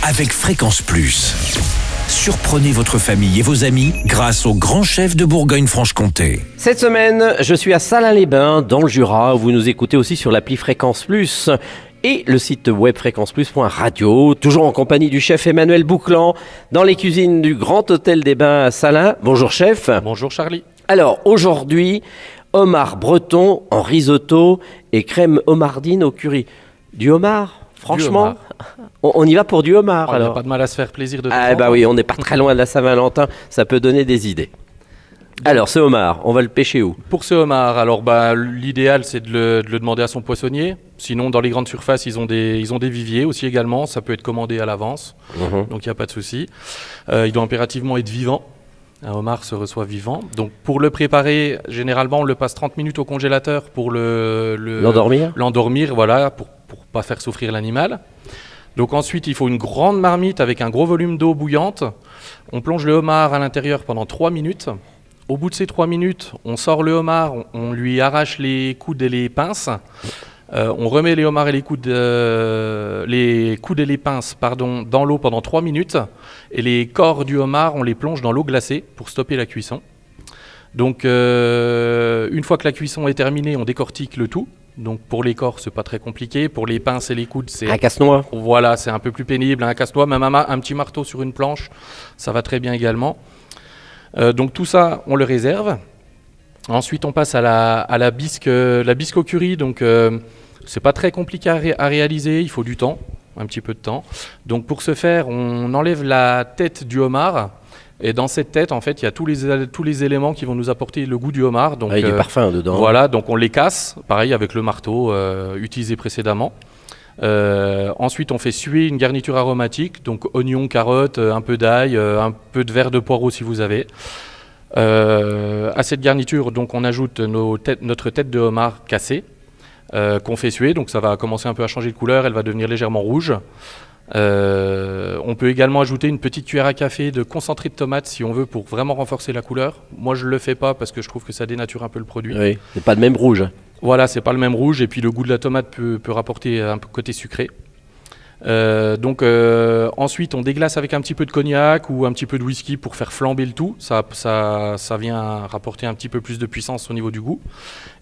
avec Fréquence Plus. Surprenez votre famille et vos amis grâce au grand chef de Bourgogne-Franche-Comté. Cette semaine, je suis à Salins-les-Bains, dans le Jura. Vous nous écoutez aussi sur l'appli Fréquence Plus et le site web fréquenceplus.radio. Toujours en compagnie du chef Emmanuel Bouclan, dans les cuisines du Grand Hôtel des Bains à Salins. Bonjour chef. Bonjour Charlie. Alors aujourd'hui, homard breton en risotto et crème homardine au curry. Du homard ? Franchement, on y va pour du homard. On n'a alors. pas de mal à se faire plaisir de temps Ah en bah temps. oui, on n'est pas très loin de la Saint-Valentin, ça peut donner des idées. Alors ce homard, on va le pêcher où ? Pour ce homard, alors l'idéal c'est de le demander à son poissonnier. Sinon dans les grandes surfaces ils ont des viviers aussi également, ça peut être commandé à l'avance, donc il n'y a pas de souci. Il doit impérativement être vivant. Un homard se reçoit vivant. Donc pour le préparer, généralement on le passe 30 minutes au congélateur pour l'endormir, voilà, pour pas faire souffrir l'animal. Donc ensuite il faut une grande marmite avec un gros volume d'eau bouillante. On plonge le homard à l'intérieur pendant 3 minutes. Au bout de ces 3 minutes, on sort le homard, on lui arrache les coudes et les pinces. On remet les homards et les coudes et les pinces dans l'eau pendant 3 minutes. Et les corps du homard, on les plonge dans l'eau glacée pour stopper la cuisson. Donc une fois que la cuisson est terminée, on décortique le tout. Donc pour les corps, c'est pas très compliqué. Pour les pinces et les coudes, c'est un casse-noix. Voilà, c'est un peu plus pénible. Un casse-noix, même un petit marteau sur une planche, ça va très bien également. Donc tout ça, on le réserve. Ensuite, on passe à la bisque au curry. Donc c'est pas très compliqué à réaliser. Il faut du temps, un petit peu de temps. Donc pour ce faire, on enlève la tête du homard. Et dans cette tête, en fait, il y a tous les éléments qui vont nous apporter le goût du homard. Donc, avec du parfum dedans. Voilà, donc on les casse, pareil avec le marteau utilisé précédemment. Ensuite, on fait suer une garniture aromatique, donc oignons, carottes, un peu d'ail, un peu de verre de poireau si vous avez. À cette garniture, donc, on ajoute notre tête de homard cassée qu'on fait suer. Donc ça va commencer un peu à changer de couleur, elle va devenir légèrement rouge. On peut également ajouter une petite cuillère à café de concentré de tomate si on veut pour vraiment renforcer la couleur. Moi je le fais pas parce que je trouve que ça dénature un peu le produit. Oui, c'est pas le même rouge. Voilà, c'est pas le même rouge et puis le goût de la tomate peut rapporter un côté sucré. Ensuite on déglace avec un petit peu de cognac ou un petit peu de whisky pour faire flamber le tout. Ça vient rapporter un petit peu plus de puissance au niveau du goût.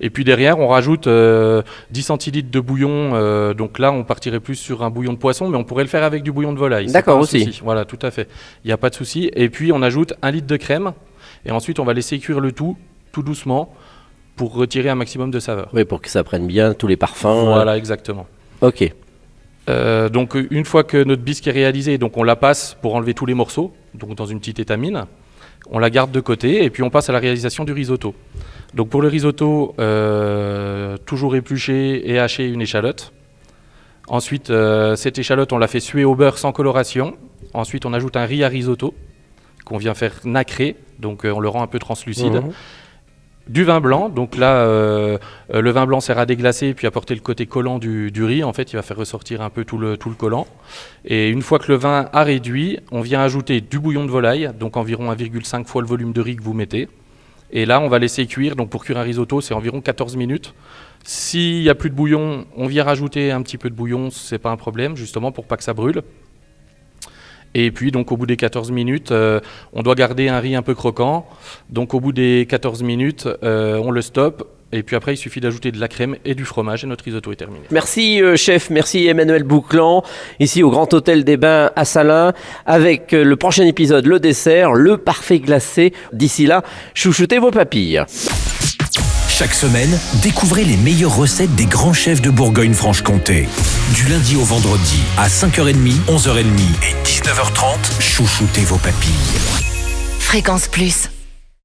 Et puis derrière on rajoute 10 centilitres de bouillon. Donc là on partirait plus sur un bouillon de poisson, mais on pourrait le faire avec du bouillon de volaille. D'accord, aussi. Voilà, tout à fait. Il n'y a pas de souci. Et puis on ajoute 1 litre de crème. Et ensuite on va laisser cuire le tout doucement pour retirer un maximum de saveur. Oui, pour que ça prenne bien tous les parfums. Voilà, exactement. Ok. Donc une fois que notre bisque est réalisée, donc on la passe pour enlever tous les morceaux, donc dans une petite étamine. On la garde de côté et puis on passe à la réalisation du risotto. Donc pour le risotto, toujours éplucher et hacher une échalote. Ensuite, cette échalote, on la fait suer au beurre sans coloration. Ensuite, on ajoute un riz à risotto qu'on vient faire nacrer, donc on le rend un peu translucide. Du vin blanc, donc là le vin blanc sert à déglacer et puis apporter le côté collant du riz. En fait il va faire ressortir un peu tout le collant. Et une fois que le vin a réduit, on vient ajouter du bouillon de volaille, donc environ 1,5 fois le volume de riz que vous mettez. Et là on va laisser cuire, donc pour cuire un risotto c'est environ 14 minutes. S'il n'y a plus de bouillon, on vient rajouter un petit peu de bouillon, c'est pas un problème, justement pour pas que ça brûle. Et puis donc au bout des 14 minutes, on doit garder un riz un peu croquant. Donc au bout des 14 minutes, on le stoppe. Et puis après, il suffit d'ajouter de la crème et du fromage et notre risotto est terminé. Merci chef, merci Emmanuel Bouclan, ici au Grand Hôtel des Bains à Salins, avec le prochain épisode, le dessert, le parfait glacé. D'ici là, chouchoutez vos papilles. Chaque semaine, découvrez les meilleures recettes des grands chefs de Bourgogne-Franche-Comté. Du lundi au vendredi, à 5h30, 11h30 et 19h30, chouchoutez vos papilles. Fréquence Plus.